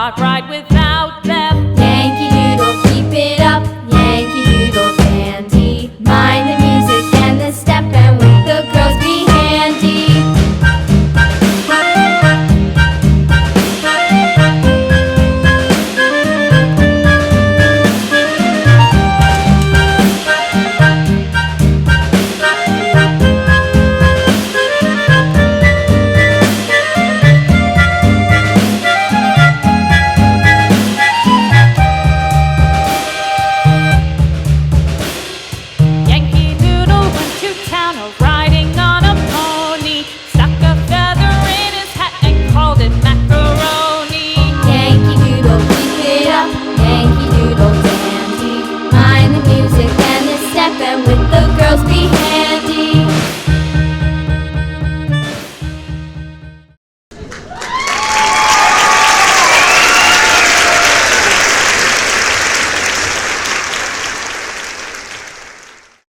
not ride without them. Yankee Doodle, keep it up, Yankee Doodle dandy. Mind the music and the step, and with the girls be handy. Yankee Doodle went to town.